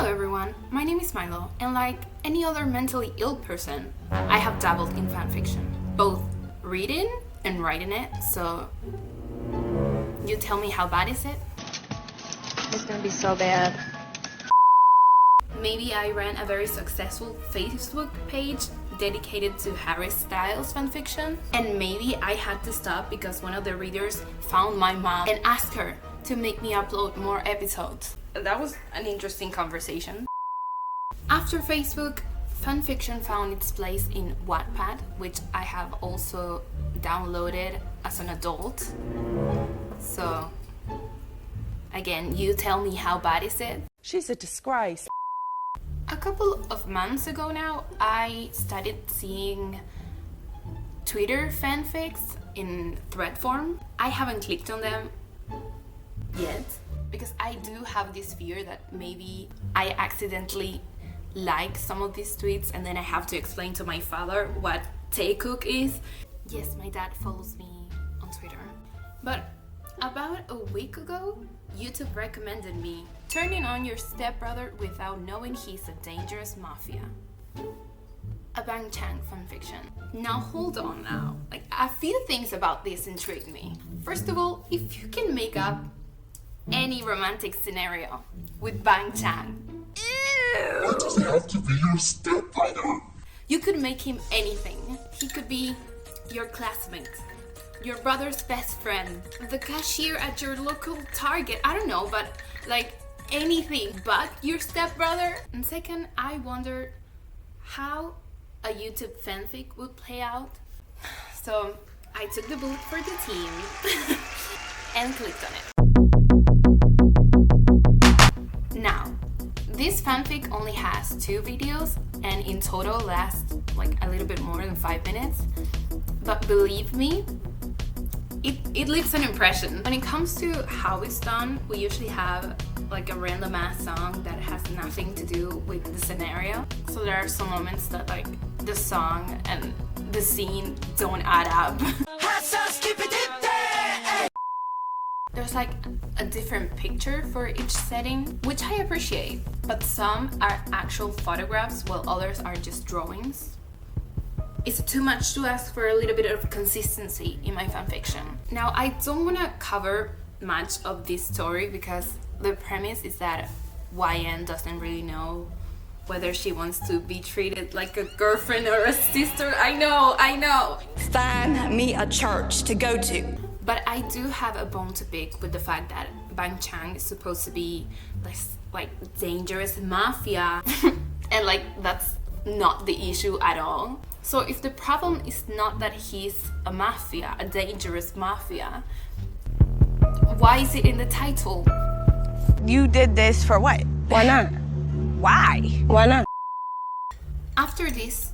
everyone, my name is Milo, and like any other mentally ill person, I have dabbled in fanfiction, both reading and writing it, so you tell me how bad is it? It's gonna be so bad. Maybe I ran a very successful Facebook page dedicated to Harry Styles fanfiction, and maybe I had to stop because one of the readers found my mom and asked her to make me upload more episodes. That was an interesting conversation. After Facebook, fanfiction found its place in Wattpad, which I have also downloaded as an adult. So, again, you tell me how bad is it? She's a disgrace. A couple of months ago now, I started seeing Twitter fanfics in thread form. I haven't clicked on them yet because I do have this fear that maybe I accidentally like some of these tweets and then I have to explain to my father what taekook is. Yes, my dad follows me on Twitter. But about a week ago, YouTube recommended me turning on your stepbrother without knowing he's a dangerous mafia. A Bang Chan fanfiction. Now hold on now. Like, a few things about this intrigue me. First of all, if you can make up any romantic scenario with Bang Chan. Why does it have to be your stepbrother? You could make him anything. He could be your classmate, your brother's best friend, the cashier at your local Target. I don't know, but like anything but your stepbrother. And second, I wondered how a YouTube fanfic would play out. So I took the bullet for the team and clicked on it. Now, this fanfic only has 2 videos and in total lasts like a little bit more than 5 minutes. But believe me, it leaves an impression. When it comes to how it's done, we usually have like a random ass song that has nothing to do with the scenario. So there are some moments that like the song and the scene don't add up. There's like a different picture for each setting, which I appreciate, but some are actual photographs while others are just drawings. It's too much to ask for a little bit of consistency in my fanfiction. Now, I don't want to cover much of this story because the premise is that YN doesn't really know whether she wants to be treated like a girlfriend or a sister. I know. Find me a church to go to. But I do have a bone to pick with the fact that Bang Chan is supposed to be this like dangerous mafia and like that's not the issue at all. So if the problem is not that he's a mafia, a dangerous mafia, why is it in the title? You did this for what? Why not? Why? Why not? After this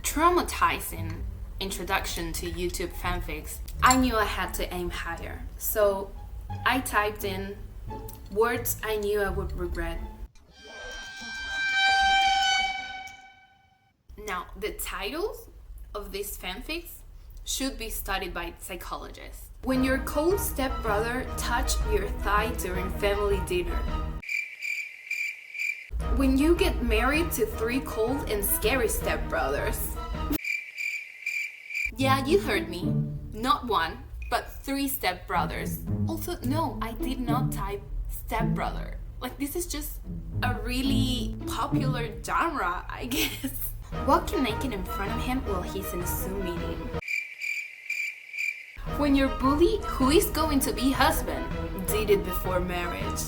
traumatizing introduction to YouTube fanfics, I knew I had to aim higher. So I typed in words I knew I would regret. Now, the titles of these fanfics should be studied by psychologists. When your cold stepbrother touched your thigh during family dinner. When you get married to 3 cold and scary stepbrothers. Yeah, you heard me. Not 1, but 3 stepbrothers. Also, no, I did not type stepbrother. Like, this is just a really popular genre, I guess. Walking naked in front of him while he's in a Zoom meeting. When your bully, who is going to be husband, did it before marriage.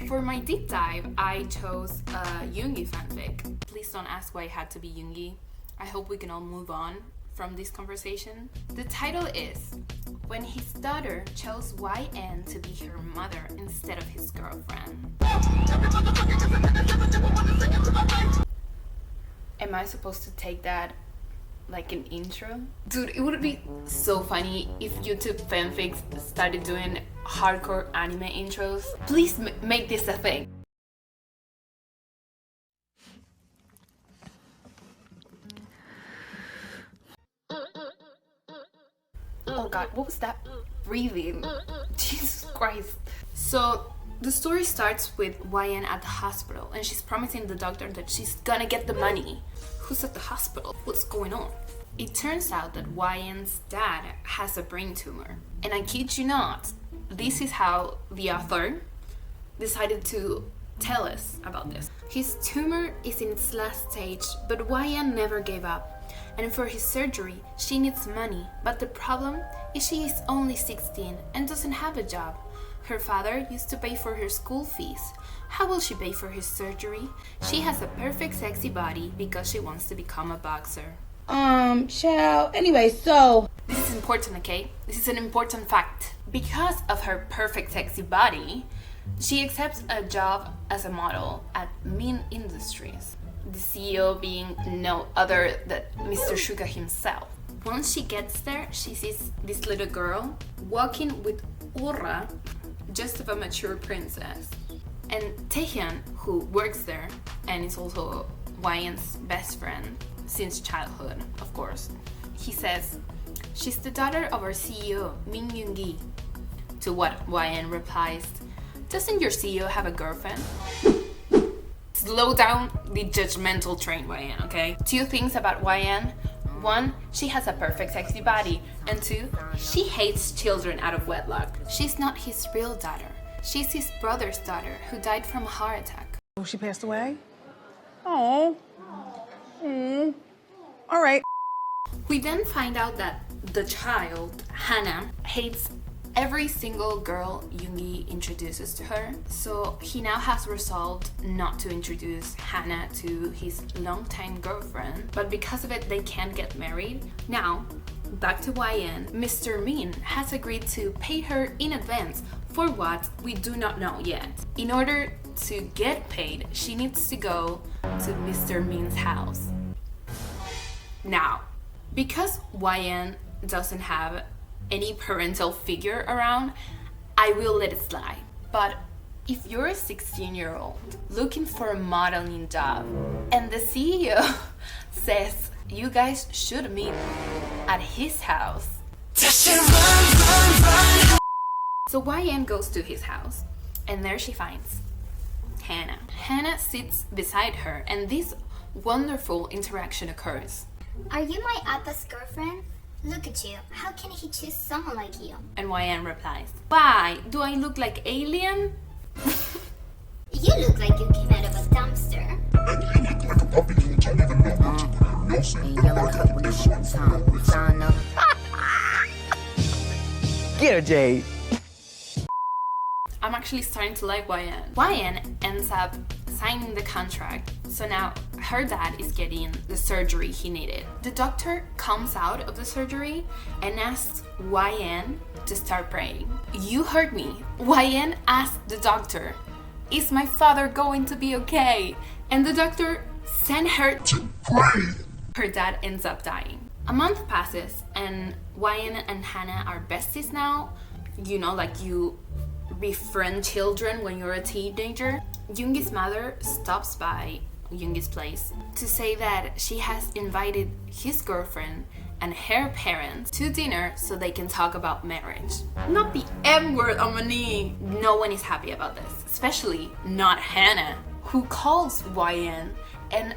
For my deep dive, I chose a Yoongi fanfic. Please don't ask why it had to be Yoongi. I hope we can all move on from this conversation. The title is When His Daughter Chose YN to be her mother instead of his girlfriend. Am I supposed to take that like an intro? Dude, it would be so funny if YouTube fanfics started doing hardcore anime intros. Please make this a thing. Oh god, what was that breathing? Jesus Christ. So The story starts with YN at the hospital, and she's promising the doctor that she's gonna get the money. Who's at the hospital? What's going on? It turns out that YN's dad has a brain tumor. And I kid you not, this is how the author decided to tell us about this. His tumor is in its last stage, but YN never gave up. And for his surgery, she needs money. But the problem is she is only 16 and doesn't have a job. Her father used to pay for her school fees. How will she pay for his surgery? She has a perfect sexy body because she wants to become a boxer. Anyway, so... This is important, okay? This is an important fact. Because of her perfect sexy body, she accepts a job as a model at Min Industries, the CEO being no other than Mr. Suga himself. Once she gets there, she sees this little girl walking with aura just of a mature princess. And Taehyun, who works there and is also YN's best friend since childhood, of course, he says, "She's the daughter of our CEO, Min Yoongi." To what YN replies, "Doesn't your CEO have a girlfriend?" Slow down the judgmental train, YN, okay? 2 things about YN. 1, she has a perfect sexy body. And 2, she hates children out of wedlock. She's not his real daughter. She's his brother's daughter who died from a heart attack. Oh, she passed away? Oh. All right. We then find out that the child, Hannah, hates every single girl Yoongi introduces to her. So he now has resolved not to introduce Hannah to his longtime girlfriend, but because of it, they can't get married. Now, back to YN, Mr. Min has agreed to pay her in advance for what we do not know yet. In order to get paid, she needs to go to Mr. Min's house. Now, because YN doesn't have any parental figure around, I will let it slide. But if you're a 16-year-old looking for a modeling job and the CEO says you guys should meet at his house, so YN goes to his house, and there she finds Hannah. Hannah sits beside her, and this wonderful interaction occurs. "Are you my Appa's girlfriend? Look at you. How can he choose someone like you?" And YN replies, "Why? Do I look like alien?" You look like you came out of a dumpster. And you look like a puppy who don't even know where to put her nose in. Get her, Jade. I'm actually starting to like YN. YN ends up signing the contract, so now her dad is getting the surgery he needed. The doctor comes out of the surgery and asks YN to start praying. You heard me. YN asked the doctor, "Is my father going to be okay?" And the doctor sent her To pray. Her dad ends up dying. A month passes and YN and Hannah are besties now. You know, like you befriend children when you're a teenager. Yoongi's mother stops by Yoongi's place to say that she has invited his girlfriend and her parents to dinner so they can talk about marriage. Not the M word on my knee. No one is happy about this, especially not Hannah, who calls YN and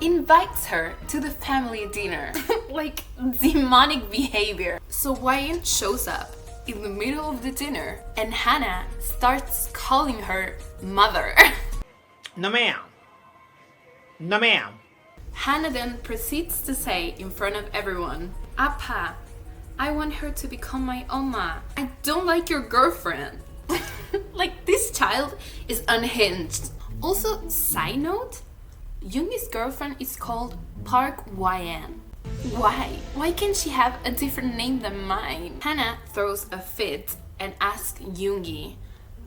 invites her to the family dinner. Like demonic behavior. So YN shows up in the middle of the dinner and Hannah starts calling her mother. No ma'am. No ma'am. Hannah then proceeds to say in front of everyone, "Appa, I want her to become my Oma. I don't like your girlfriend." Like, this child is unhinged. Also, side note, Yoongi's girlfriend is called Park YN. Why? Why can't she have a different name than mine? Hannah throws a fit and asks Yoongi,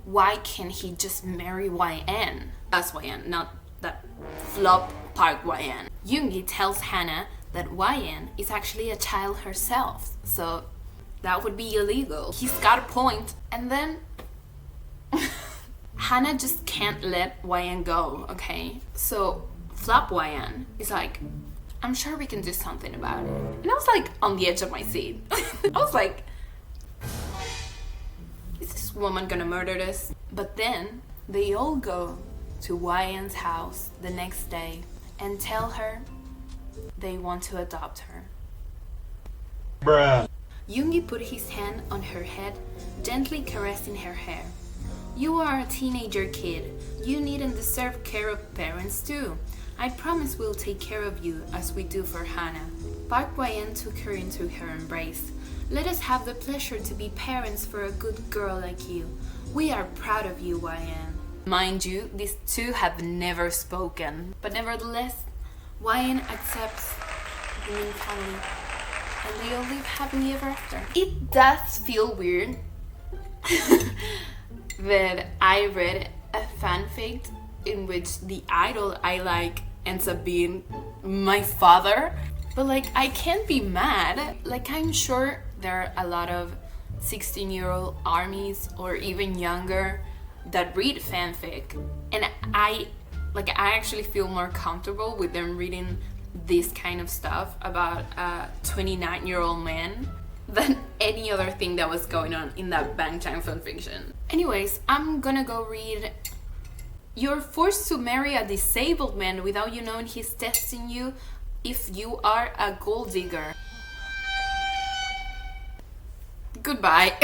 why can't he just marry YN? That's YN, not that flop Park YN. Yoongi tells Hannah that YN is actually a child herself, so that would be illegal. He's got a point. And then Hannah just can't let YN go, okay? So flop YN is like, I'm sure we can do something about it. And I was like on the edge of my seat. I was like, is this this woman gonna murder us? But then they all go to YN's house the next day and tell her they want to adopt her. Bruh. Yoongi put his hand on her head, gently caressing her hair. You are a teenager kid. You need and deserve care of parents too. I promise we'll take care of you as we do for Hannah. Park YN took her into her embrace. Let us have the pleasure to be parents for a good girl like you. We are proud of you, YN. Mind you, these two have never spoken, but nevertheless, YN accepts the new family and they all live happily ever after. It does feel weird that I read a fanfic in which the idol I like ends up being my father, but like I can't be mad. Like I'm sure there are a lot of 16-year-old armies or even younger that read fanfic, and I actually feel more comfortable with them reading this kind of stuff about a 29-year-old man than any other thing that was going on in that Bangtan fanfiction. Anyways, I'm gonna go read You're forced to marry a disabled man without you knowing he's testing you if you are a gold digger. Goodbye.